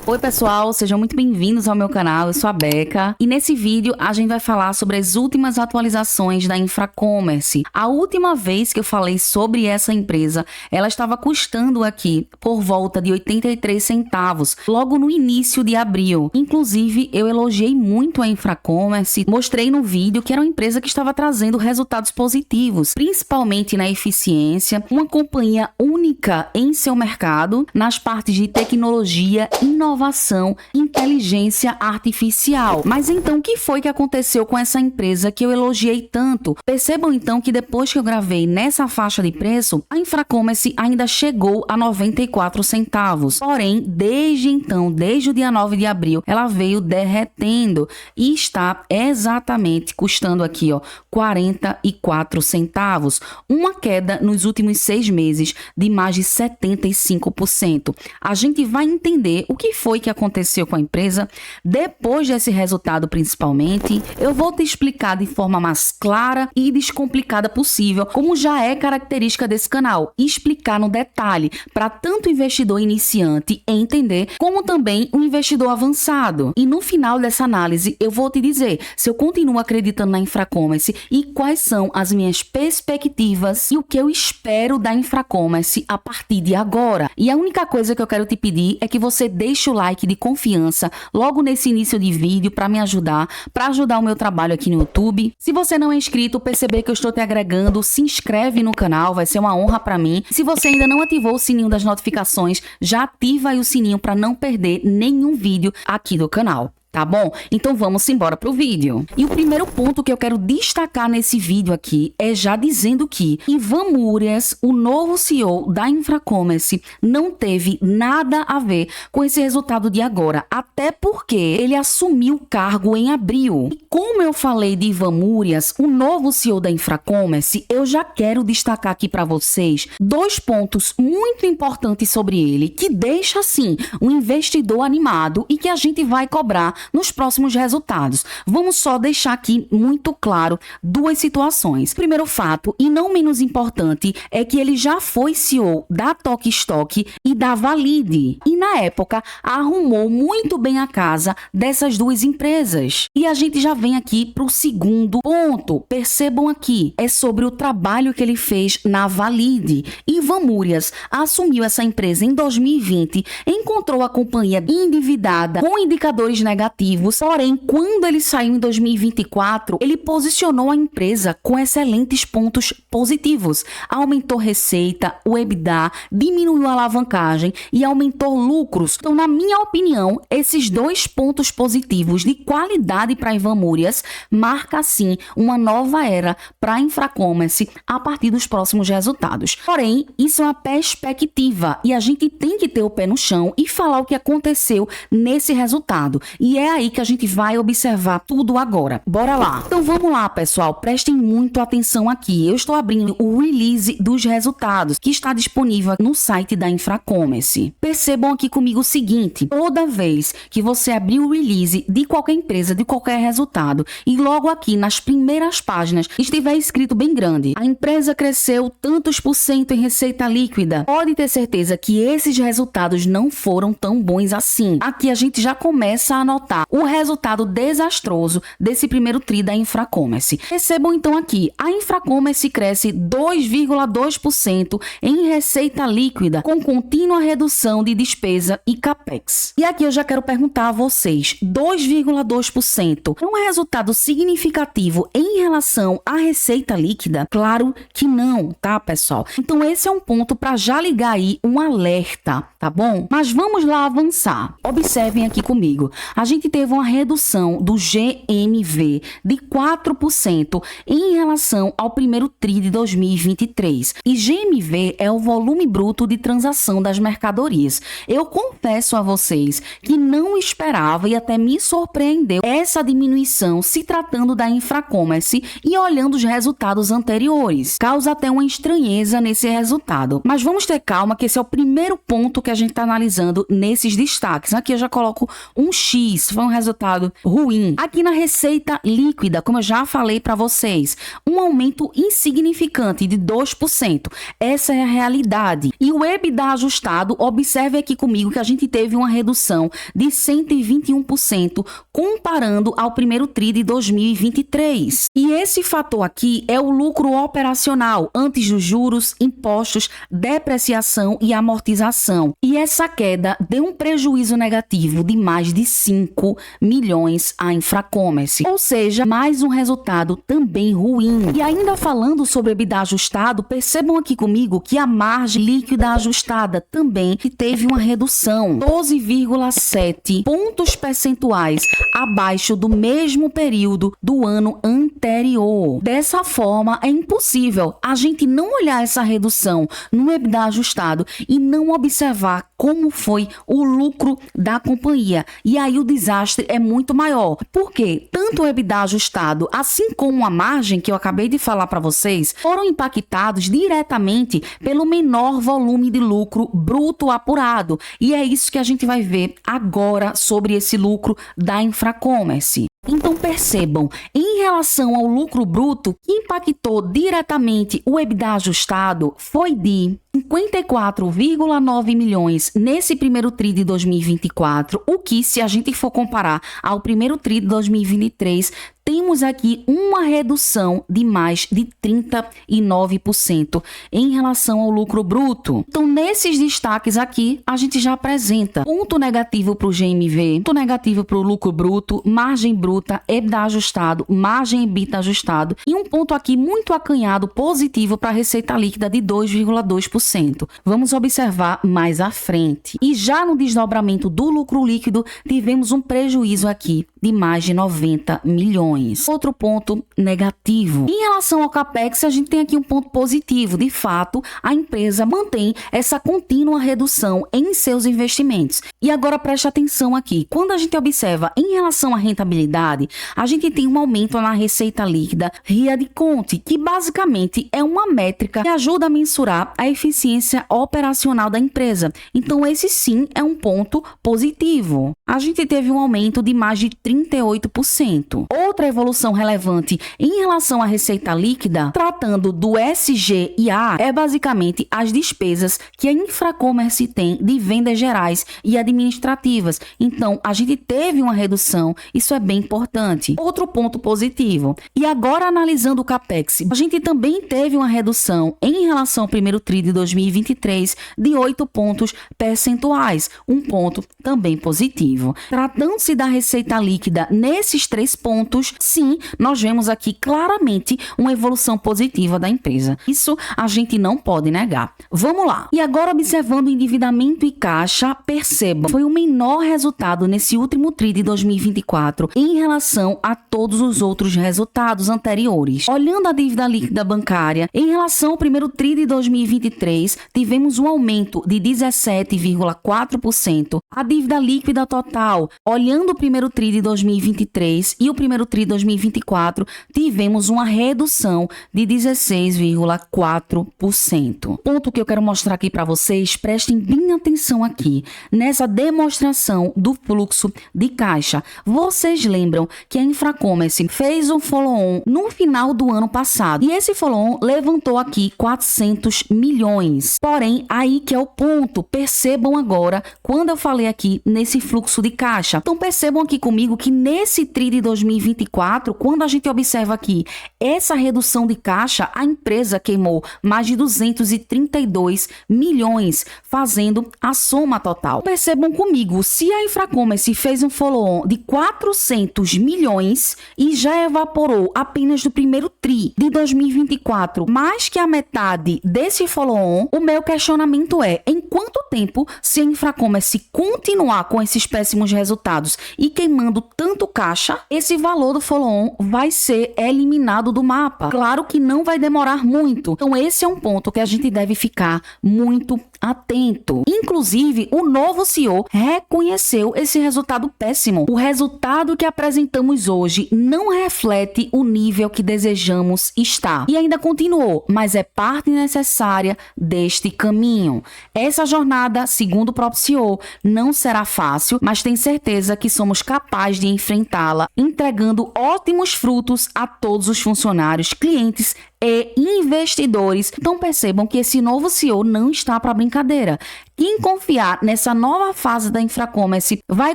Oi pessoal, sejam muito bem-vindos ao meu canal, eu sou a Beca e nesse vídeo a gente vai falar sobre as últimas atualizações da Infracommerce. A última vez que eu falei sobre essa empresa, ela estava custando aqui por volta de 83 centavos, logo no início de abril. Inclusive, eu elogiei muito a Infracommerce, mostrei no vídeo que era uma empresa que estava trazendo resultados positivos, principalmente na eficiência, uma companhia única em seu mercado, nas partes de tecnologia, inovação, inteligência artificial. Mas então, o que foi que aconteceu com essa empresa que eu elogiei tanto? Percebam então que depois que eu gravei nessa faixa de preço, a Infracommerce ainda chegou a 94 centavos. Porém, desde então, desde o dia 9 de abril, ela veio derretendo e está exatamente custando aqui, ó, 44 centavos. Uma queda nos últimos 6 meses de mais de 75%. A gente vai entender o que foi que aconteceu com a empresa depois desse resultado, principalmente. Eu vou te explicar de forma mais clara e descomplicada possível, como já é característica desse canal, e explicar no detalhe para tanto o investidor iniciante entender, como também o investidor avançado. E no final dessa análise eu vou te dizer se eu continuo acreditando na Infracommerce e quais são as minhas perspectivas e o que eu espero da Infracommerce a partir de agora. E a única coisa que eu quero te pedir é que você deixe o like de confiança logo nesse início de vídeo para me ajudar, para ajudar o meu trabalho aqui no YouTube. Se você não é inscrito, perceber que eu estou te agregando, se inscreve no canal, vai ser uma honra para mim. Se você ainda não ativou o sininho das notificações, já ativa aí o sininho para não perder nenhum vídeo aqui do canal. Tá bom? Então vamos embora pro vídeo. E o primeiro ponto que eu quero destacar nesse vídeo aqui é já dizendo que Ivan Murias, o novo CEO da Infracommerce, não teve nada a ver com esse resultado de agora, até porque ele assumiu o cargo em abril. E como eu falei de Ivan Murias, o novo CEO da Infracommerce, eu já quero destacar aqui para vocês 2 pontos muito importantes sobre ele, que deixa assim um investidor animado e que a gente vai cobrar nos próximos resultados. Vamos só deixar aqui muito claro 2 situações. Primeiro fato, e não menos importante, é que ele já foi CEO da Tokstok e da Valide. E na época, arrumou muito bem a casa dessas 2 empresas. E a gente já vem aqui para o segundo ponto. Percebam aqui, é sobre o trabalho que ele fez na Valide. Ivan Murias assumiu essa empresa em 2020, encontrou a companhia endividada com indicadores negativos. Porém, quando ele saiu em 2024, ele posicionou a empresa com excelentes pontos positivos. Aumentou receita, o EBITDA, diminuiu a alavancagem e aumentou lucros. Então, na minha opinião, esses 2 pontos positivos de qualidade para Ivan Murias marca, assim, uma nova era para a Infracommerce a partir dos próximos resultados. Porém, isso é uma perspectiva e a gente tem que ter o pé no chão e falar o que aconteceu nesse resultado. E é aí que a gente vai observar tudo agora. Bora lá! Então vamos lá, pessoal. Prestem muito atenção aqui. Eu estou abrindo o release dos resultados, que está disponível no site da Infracommerce. Percebam aqui comigo o seguinte. Toda vez que você abrir o release de qualquer empresa, de qualquer resultado, e logo aqui nas primeiras páginas estiver escrito bem grande, a empresa cresceu tantos por cento em receita líquida, pode ter certeza que esses resultados não foram tão bons assim. Aqui a gente já começa a anotar o resultado desastroso desse primeiro tri da Infracommerce. Percebam então aqui, a Infracommerce cresce 2,2% em receita líquida, com contínua redução de despesa e capex. E aqui eu já quero perguntar a vocês, 2,2% é um resultado significativo em relação à receita líquida? Claro que não, tá, pessoal? Então esse é um ponto para já ligar aí um alerta, tá bom? Mas vamos lá avançar. Observem aqui comigo. A gente teve uma redução do GMV de 4% em relação ao primeiro TRI de 2023. E GMV é o volume bruto de transação das mercadorias. Eu confesso a vocês que não esperava e até me surpreendeu essa diminuição se tratando da Infracommerce e olhando os resultados anteriores. Causa até uma estranheza nesse resultado. Mas vamos ter calma que esse é o primeiro ponto que a gente está analisando nesses destaques. Aqui eu já coloco um X milhões. Foi um resultado ruim. Aqui na receita líquida, como eu já falei para vocês, um aumento insignificante de 2%. Essa é a realidade. E o EBITDA ajustado, observe aqui comigo que a gente teve uma redução de 121% comparando ao primeiro tri de 2023. E esse fator aqui é o lucro operacional antes dos juros, impostos, depreciação e amortização. E essa queda deu um prejuízo negativo de mais de 5 milhões à Infracommerce. Ou seja, mais um resultado também ruim. E ainda falando sobre EBITDA ajustado, percebam aqui comigo que a margem líquida ajustada também teve uma redução, 12,7 pontos percentuais abaixo do mesmo período do ano anterior. Dessa forma, é impossível a gente não olhar essa redução no EBITDA ajustado e não observar como foi o lucro da companhia. E aí o desastre é muito maior. Porque tanto o EBITDA ajustado, assim como a margem que eu acabei de falar para vocês, foram impactados diretamente pelo menor volume de lucro bruto apurado. E é isso que a gente vai ver agora sobre esse lucro da Infracommerce. Então percebam, em relação ao lucro bruto, que impactou diretamente o EBITDA ajustado foi de 54,9 milhões nesse primeiro tri de 2024, o que, se a gente for comparar ao primeiro tri de 2023, temos aqui uma redução de mais de 39% em relação ao lucro bruto. Então, nesses destaques aqui, a gente já apresenta ponto negativo para o GMV, ponto negativo para o lucro bruto, margem bruta, EBITDA ajustado, margem EBITDA ajustado e um ponto aqui muito acanhado positivo para a receita líquida de 2,2%. Vamos observar mais à frente. E já no desdobramento do lucro líquido, tivemos um prejuízo aqui de mais de 90 milhões. Outro ponto negativo. Em relação ao CAPEX, a gente tem aqui um ponto positivo. De fato, a empresa mantém essa contínua redução em seus investimentos. E agora preste atenção aqui. Quando a gente observa em relação à rentabilidade, a gente tem um aumento na receita líquida RIA de Conte, que basicamente é uma métrica que ajuda a mensurar a eficiência operacional da empresa. Então, esse sim é um ponto positivo. A gente teve um aumento de mais de 38%. Outra evolução relevante em relação à receita líquida, tratando do SG&A, é basicamente as despesas que a Infracommerce tem de vendas gerais e administrativas. Então, a gente teve uma redução, isso é bem importante. Outro ponto positivo. E agora, analisando o CAPEX, a gente também teve uma redução em relação ao primeiro tri de 2023 de 8 pontos percentuais, um ponto também positivo. Tratando-se da receita líquida nesses 3 pontos, sim, nós vemos aqui claramente uma evolução positiva da empresa. Isso a gente não pode negar. Vamos lá. E agora, observando o endividamento e caixa, percebam, foi o menor resultado nesse último tri de 2024 em relação a todos os outros resultados anteriores. Olhando a dívida líquida bancária, em relação ao primeiro tri de 2023, tivemos um aumento de 17,4%. A dívida líquida total, olhando o primeiro tri de 2023 e o primeiro tri de 2024, tivemos uma redução de 16,4%. Ponto que eu quero mostrar aqui para vocês, prestem bem atenção aqui, nessa demonstração do fluxo de caixa. Vocês lembram que a Infracommerce fez um follow-on no final do ano passado, e esse follow-on levantou aqui 400 milhões. Porém, aí que é o ponto, percebam agora, quando eu falei aqui nesse fluxo de caixa. Então, percebam aqui comigo que nesse tri de 2024, quando a gente observa aqui essa redução de caixa, a empresa queimou mais de 232 milhões, fazendo a soma total. Percebam comigo, se a Infracommerce fez um follow-on de 400 milhões e já evaporou apenas do primeiro tri de 2024, mais que a metade desse follow-on, o meu questionamento é, em quanto tempo, se a Infracommerce continuar com esses péssimos resultados e queimando tanto caixa, esse valor do follow-on vai ser eliminado do mapa? Claro que não vai demorar muito. Então, esse é um ponto que a gente deve ficar muito atento. Inclusive, o novo CEO reconheceu esse resultado péssimo. O resultado que apresentamos hoje não reflete o nível que desejamos estar. E ainda continuou, mas é parte necessária deste caminho. Essa jornada, segundo o próprio CEO, não será fácil, mas tem certeza que somos capazes de enfrentá-la, entregando ótimos frutos a todos os funcionários, clientes e investidores. Então percebam que esse novo CEO não está para brincadeira. Quem confiar nessa nova fase da Infracommerce vai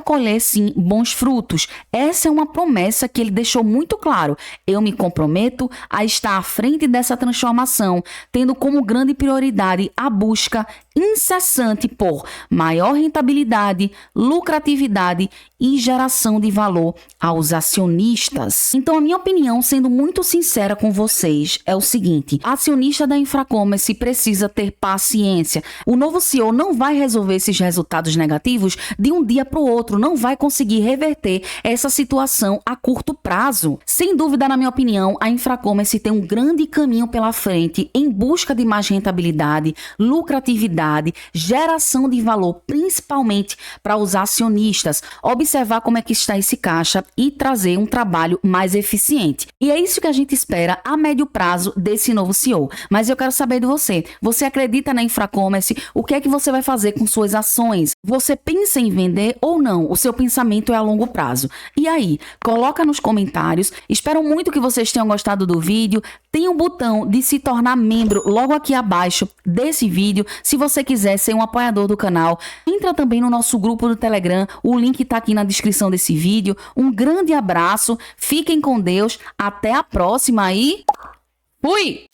colher sim bons frutos. Essa é uma promessa que ele deixou muito claro. Eu me comprometo a estar à frente dessa transformação, tendo como grande prioridade a busca incessante por maior rentabilidade, lucratividade e geração de valor aos acionistas. Então, a minha opinião, sendo muito sincera com vocês, é o seguinte: acionista da Infracommerce precisa ter paciência. O novo CEO não vai resolver esses resultados negativos de um dia para o outro, não vai conseguir reverter essa situação a curto prazo. Sem dúvida, na minha opinião, a Infracommerce tem um grande caminho pela frente em busca de mais rentabilidade, lucratividade, geração de valor, principalmente para os acionistas, observar como é que está esse caixa e trazer um trabalho mais eficiente. E é isso que a gente espera a médio prazo desse novo CEO. Mas eu quero saber de você. Você acredita na Infracommerce? O que é que você vai fazer com suas ações? Você pensa em vender ou não? O seu pensamento é a longo prazo. E aí? Coloca nos comentários. Espero muito que vocês tenham gostado do vídeo. Tem um botão de se tornar membro logo aqui abaixo desse vídeo, se você quiser ser um apoiador do canal. Entra também no nosso grupo do Telegram, o link tá aqui na descrição desse vídeo. Um grande abraço, fiquem com Deus, até a próxima e fui!